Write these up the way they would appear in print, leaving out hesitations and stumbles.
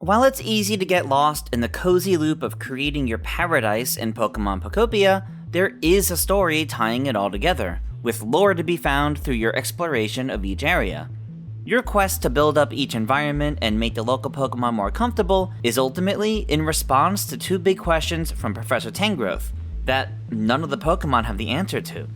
While it's easy to get lost in the cozy loop of creating your paradise in Pokemon Pokopia, there is a story tying it all together, with lore to be found through your exploration of each area. Your quest to build up each environment and make the local Pokemon more comfortable is ultimately in response to two big questions from Professor Tangrowth that none of the Pokemon have the answer to.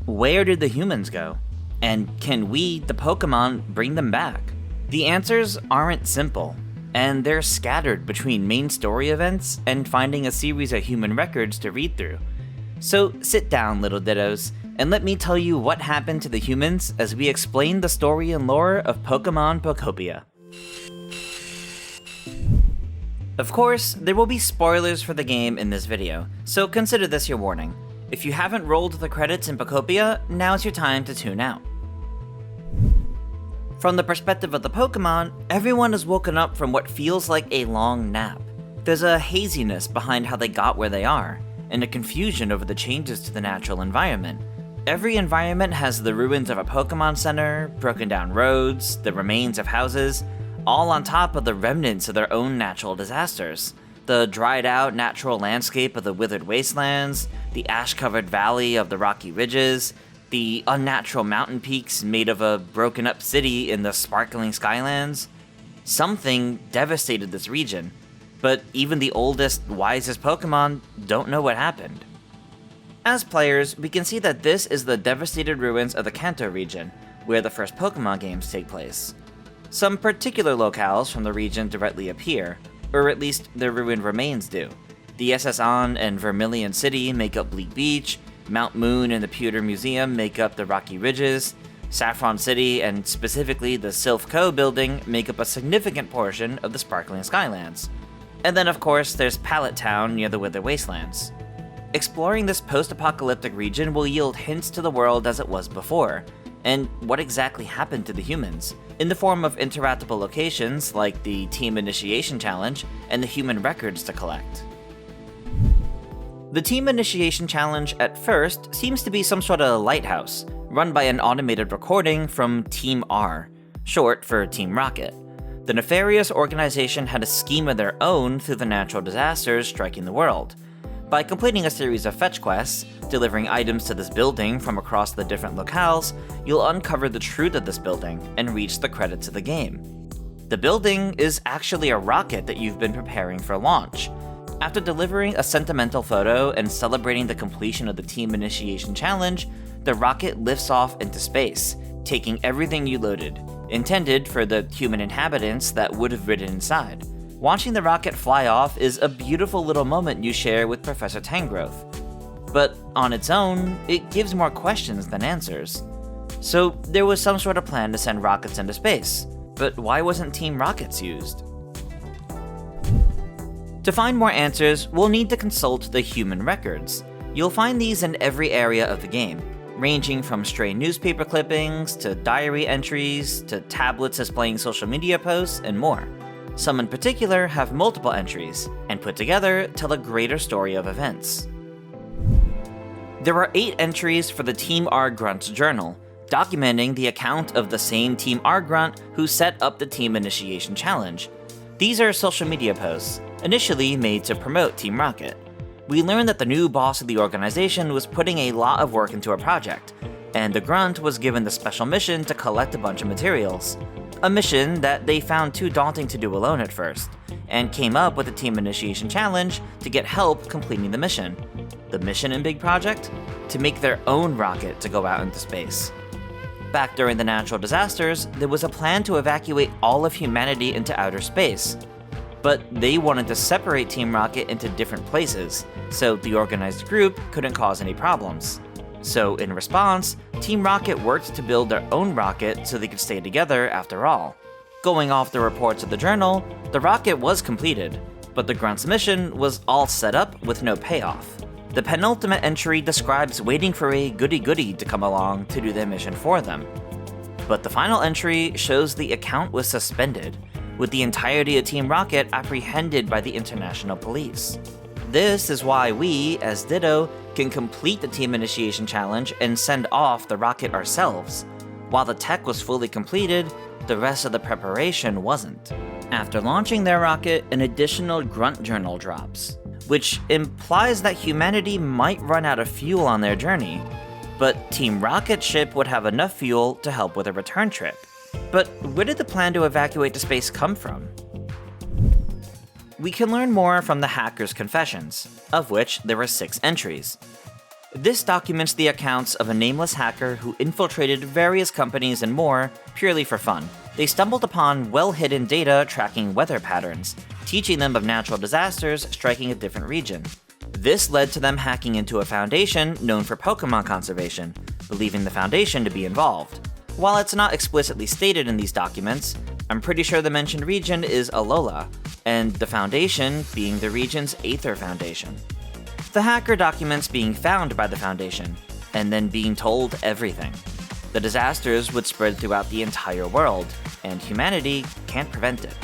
Where did the humans go? And can we, the Pokemon, bring them back? The answers aren't simple, and they're scattered between main story events and finding a series of human records to read through. So sit down, little Dittos, and let me tell you what happened to the humans as we explain the story and lore of Pokemon Pokopia. Of course, there will be spoilers for the game in this video, so consider this your warning. If you haven't rolled the credits in Pokopia, now's your time to tune out. From the perspective of the Pokemon, everyone is woken up from what feels like a long nap. There's a haziness behind how they got where they are, and a confusion over the changes to the natural environment. Every environment has the ruins of a Pokemon Center, broken down roads, the remains of houses, all on top of the remnants of their own natural disasters. The dried out natural landscape of the withered wastelands, the ash-covered valley of the rocky ridges, the unnatural mountain peaks made of a broken up city in the sparkling skylands. Something devastated this region, but even the oldest, wisest Pokemon don't know what happened. As players, we can see that this is the devastated ruins of the Kanto region, where the first Pokemon games take place. Some particular locales from the region directly appear, or at least their ruined remains do. The SS-On and Vermilion City make up Bleak Beach, Mount Moon and the Pewter Museum make up the Rocky Ridges, Saffron City and specifically the Sylph Co building make up a significant portion of the Sparkling Skylands. And then of course there's Pallet Town near the Withered Wastelands. Exploring this post-apocalyptic region will yield hints to the world as it was before, and what exactly happened to the humans, in the form of interactable locations like the Team Initiation Challenge and the human records to collect. The Team Initiation Challenge at first seems to be some sort of lighthouse, run by an automated recording from Team R, short for Team Rocket. The nefarious organization had a scheme of their own through the natural disasters striking the world. By completing a series of fetch quests, delivering items to this building from across the different locales, you'll uncover the truth of this building and reach the credits of the game. The building is actually a rocket that you've been preparing for launch. After delivering a sentimental photo and celebrating the completion of the Team Initiation Challenge, the rocket lifts off into space, taking everything you loaded, intended for the human inhabitants that would have ridden inside. Watching the rocket fly off is a beautiful little moment you share with Professor Tangrowth. But on its own, it gives more questions than answers. So there was some sort of plan to send rockets into space, but why wasn't Team Rockets used? To find more answers, we'll need to consult the human records. You'll find these in every area of the game, ranging from stray newspaper clippings, to diary entries, to tablets displaying social media posts, and more. Some in particular have multiple entries, and put together tell a greater story of events. There are 8 entries for the Team R Grunt's journal, documenting the account of the same Team R Grunt who set up the Team Initiation Challenge. These are social media posts, initially made to promote Team Rocket. We learned that the new boss of the organization was putting a lot of work into a project, and the Grunt was given the special mission to collect a bunch of materials. A mission that they found too daunting to do alone at first, and came up with the Team Initiation Challenge to get help completing the mission. The mission in Big Project? To make their own rocket to go out into space. Back during the natural disasters, there was a plan to evacuate all of humanity into outer space. But they wanted to separate Team Rocket into different places, so the organized group couldn't cause any problems. So in response, Team Rocket worked to build their own rocket so they could stay together after all. Going off the reports of the journal, the rocket was completed, but the Grunt's mission was all set up with no payoff. The penultimate entry describes waiting for a goody-goody to come along to do their mission for them. But the final entry shows the account was suspended, with the entirety of Team Rocket apprehended by the international police. This is why we, as Ditto, can complete the Team Initiation Challenge and send off the rocket ourselves. While the tech was fully completed, the rest of the preparation wasn't. After launching their rocket, an additional Grunt journal drops, which implies that humanity might run out of fuel on their journey, but Team Rocket's ship would have enough fuel to help with a return trip. But where did the plan to evacuate to space come from? We can learn more from the hacker's confessions, of which there were 6 entries. This documents the accounts of a nameless hacker who infiltrated various companies and more purely for fun. They stumbled upon well-hidden data tracking weather patterns, teaching them of natural disasters striking a different region. This led to them hacking into a foundation known for Pokemon conservation, believing the foundation to be involved. While it's not explicitly stated in these documents, I'm pretty sure the mentioned region is Alola, and the foundation being the region's Aether Foundation. The hacker documents being found by the foundation, and then being told everything. The disasters would spread throughout the entire world, and humanity can't prevent it.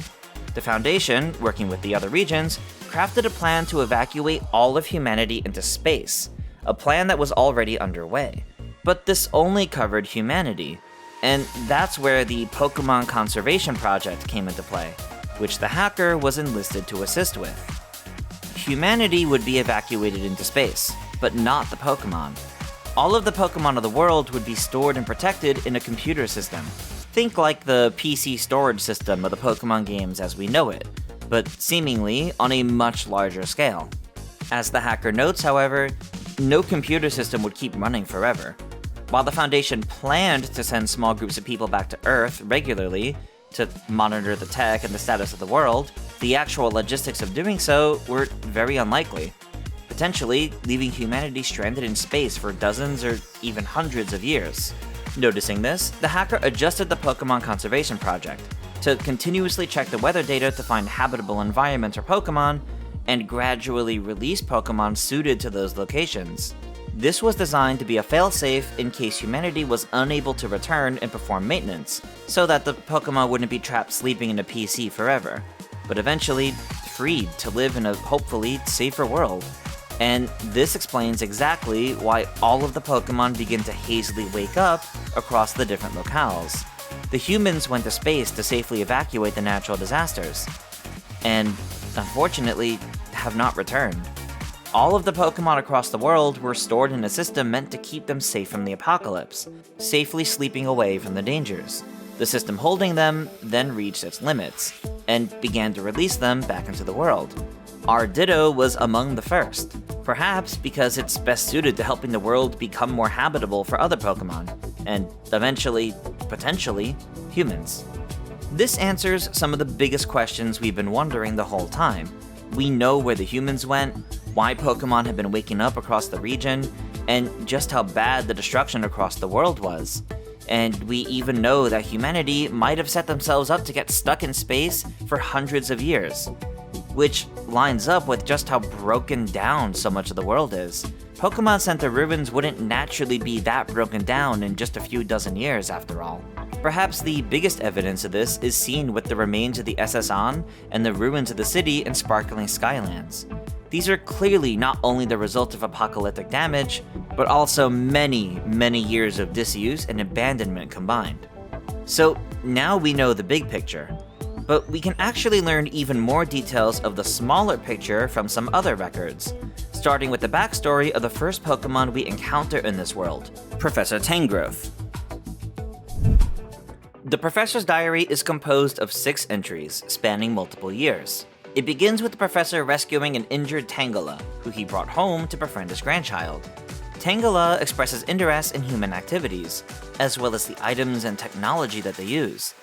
The Foundation, working with the other regions, crafted a plan to evacuate all of humanity into space, a plan that was already underway. But this only covered humanity, and that's where the Pokemon Conservation Project came into play, which the hacker was enlisted to assist with. Humanity would be evacuated into space, but not the Pokemon. All of the Pokemon of the world would be stored and protected in a computer system. Think like the PC storage system of the Pokemon games as we know it, but seemingly on a much larger scale. As the hacker notes, however, no computer system would keep running forever. While the Foundation planned to send small groups of people back to Earth regularly to monitor the tech and the status of the world, the actual logistics of doing so were very unlikely, potentially leaving humanity stranded in space for dozens or even hundreds of years. Noticing this, the hacker adjusted the Pokemon Conservation Project to continuously check the weather data to find habitable environments or Pokemon, and gradually release Pokemon suited to those locations. This was designed to be a failsafe in case humanity was unable to return and perform maintenance, so that the Pokemon wouldn't be trapped sleeping in a PC forever, but eventually freed to live in a hopefully safer world. And this explains exactly why all of the Pokemon begin to hazily wake up across the different locales. The humans went to space to safely evacuate the natural disasters, and unfortunately have not returned. All of the Pokemon across the world were stored in a system meant to keep them safe from the apocalypse, safely sleeping away from the dangers. The system holding them then reached its limits, and began to release them back into the world. Our Ditto was among the first, perhaps because it's best suited to helping the world become more habitable for other Pokemon, and eventually, potentially, humans. This answers some of the biggest questions we've been wondering the whole time. We know where the humans went, why Pokemon have been waking up across the region, and just how bad the destruction across the world was. And we even know that humanity might have set themselves up to get stuck in space for hundreds of years, which lines up with just how broken down so much of the world is. Pokemon Center ruins wouldn't naturally be that broken down in just a few dozen years, after all. Perhaps the biggest evidence of this is seen with the remains of the SS On and the ruins of the city and sparkling Skylands. These are clearly not only the result of apocalyptic damage, but also many, many years of disuse and abandonment combined. So now we know the big picture, but we can actually learn even more details of the smaller picture from some other records, starting with the backstory of the first Pokemon we encounter in this world, Professor Tangrowth. The Professor's diary is composed of 6 entries, spanning multiple years. It begins with the Professor rescuing an injured Tangela, who he brought home to befriend his grandchild. Tangela expresses interest in human activities, as well as the items and technology that they use.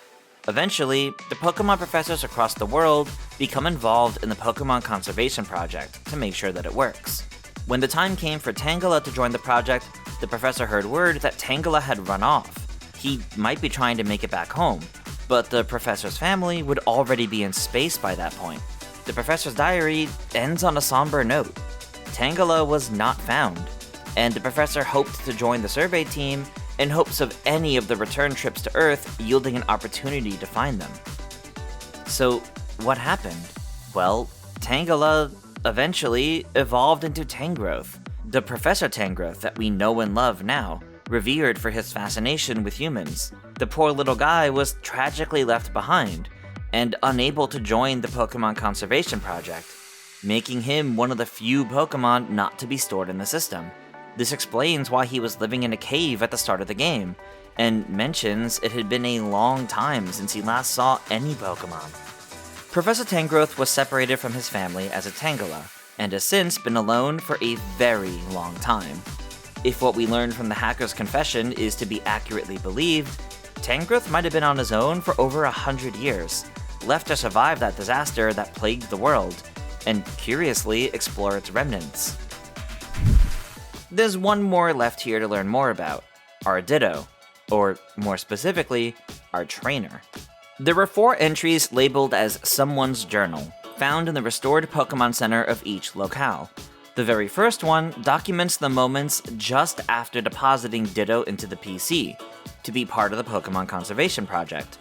Eventually, the Pokemon professors across the world become involved in the Pokemon Conservation Project to make sure that it works. When the time came for Tangela to join the project, the professor heard word that Tangela had run off. He might be trying to make it back home, but the professor's family would already be in space by that point. The professor's diary ends on a somber note. Tangela was not found, and the professor hoped to join the survey team in hopes of any of the return trips to Earth yielding an opportunity to find them. So, what happened? Well, Tangela eventually evolved into Tangrowth, the Professor Tangrowth that we know and love now, revered for his fascination with humans. The poor little guy was tragically left behind, and unable to join the Pokemon Conservation Project, making him one of the few Pokemon not to be stored in the system. This explains why he was living in a cave at the start of the game, and mentions it had been a long time since he last saw any Pokemon. Professor Tangrowth was separated from his family as a Tangela, and has since been alone for a very long time. If what we learned from the hacker's confession is to be accurately believed, Tangrowth might have been on his own for over 100 years, left to survive that disaster that plagued the world, and curiously explore its remnants. There's one more left here to learn more about, our Ditto, or more specifically, our trainer. There were 4 entries labeled as Someone's Journal, found in the restored Pokemon Center of each locale. The very first one documents the moments just after depositing Ditto into the PC, to be part of the Pokemon Conservation Project.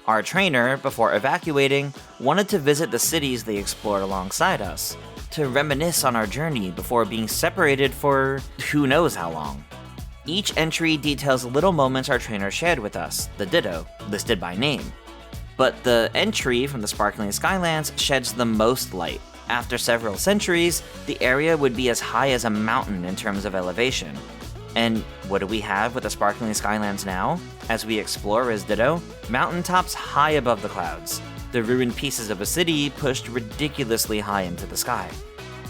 Our trainer, before evacuating, wanted to visit the cities they explored alongside us, to reminisce on our journey before being separated for who knows how long. Each entry details little moments our trainer shared with us, the Ditto, listed by name. But the entry from the Sparkling Skylands sheds the most light. After several centuries, the area would be as high as a mountain in terms of elevation. And what do we have with the Sparkling Skylands now? As we explore as Ditto, mountaintops high above the clouds, the ruined pieces of a city pushed ridiculously high into the sky.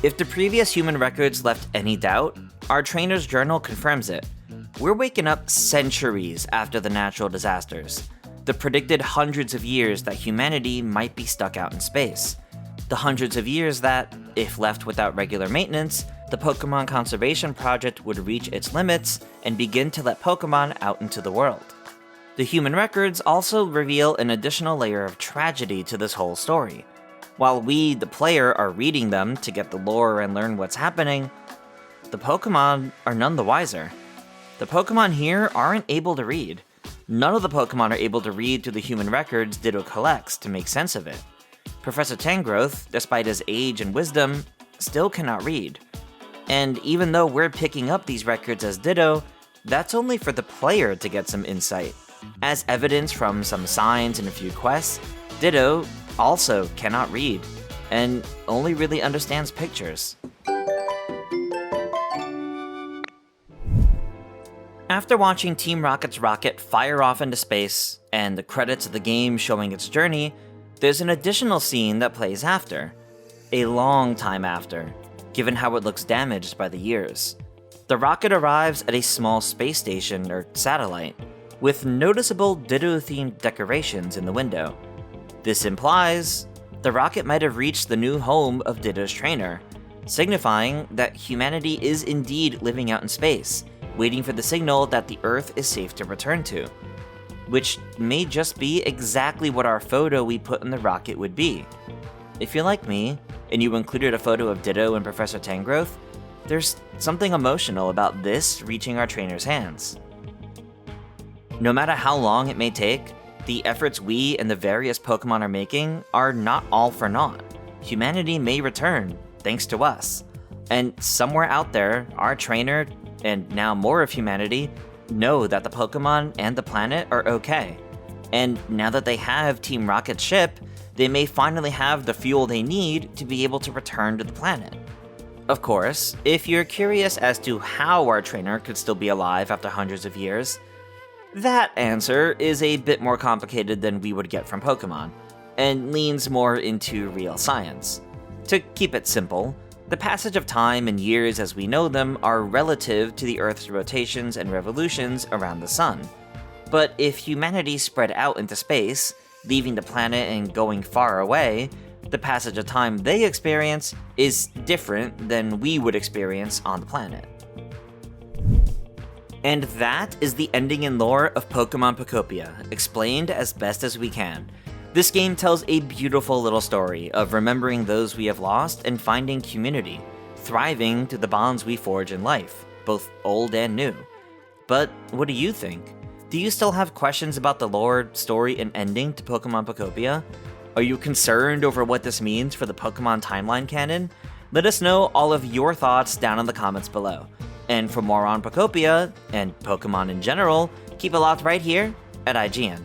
If the previous human records left any doubt, our trainer's journal confirms it. We're waking up centuries after the natural disasters, the predicted hundreds of years that humanity might be stuck out in space. The hundreds of years that, if left without regular maintenance, the Pokemon Conservation Project would reach its limits and begin to let Pokemon out into the world. The human records also reveal an additional layer of tragedy to this whole story. While we, the player, are reading them to get the lore and learn what's happening, the Pokemon are none the wiser. The Pokemon here aren't able to read. None of the Pokemon are able to read through the human records Ditto collects to make sense of it. Professor Tangrowth, despite his age and wisdom, still cannot read. And even though we're picking up these records as Ditto, that's only for the player to get some insight. As evidence from some signs and a few quests, Ditto also cannot read, and only really understands pictures. After watching Team Rocket's rocket fire off into space, and the credits of the game showing its journey, there's an additional scene that plays after. A long time after, given how it looks damaged by the years. The rocket arrives at a small space station or satellite, with noticeable Ditto-themed decorations in the window. This implies the rocket might have reached the new home of Ditto's trainer, signifying that humanity is indeed living out in space, waiting for the signal that the Earth is safe to return to. Which may just be exactly what our photo we put in the rocket would be. If you're like me, and you included a photo of Ditto and Professor Tangrowth, there's something emotional about this reaching our trainer's hands. No matter how long it may take, the efforts we and the various Pokemon are making are not all for naught. Humanity may return, thanks to us. And somewhere out there, our trainer, and now more of humanity, know that the Pokemon and the planet are okay. And now that they have Team Rocket's ship, they may finally have the fuel they need to be able to return to the planet. Of course, if you're curious as to how our trainer could still be alive after hundreds of years, that answer is a bit more complicated than we would get from Pokemon, and leans more into real science. To keep it simple, the passage of time and years as we know them are relative to the Earth's rotations and revolutions around the Sun. But if humanity spread out into space, leaving the planet and going far away, the passage of time they experience is different than we would experience on the planet. And that is the ending and lore of Pokemon Pokopia, explained as best as we can. This game tells a beautiful little story of remembering those we have lost and finding community, thriving through the bonds we forge in life, both old and new. But what do you think? Do you still have questions about the lore, story, and ending to Pokemon Pokopia? Are you concerned over what this means for the Pokemon timeline canon? Let us know all of your thoughts down in the comments below. And for more on Pokopia, and Pokemon in general, keep it locked right here at IGN.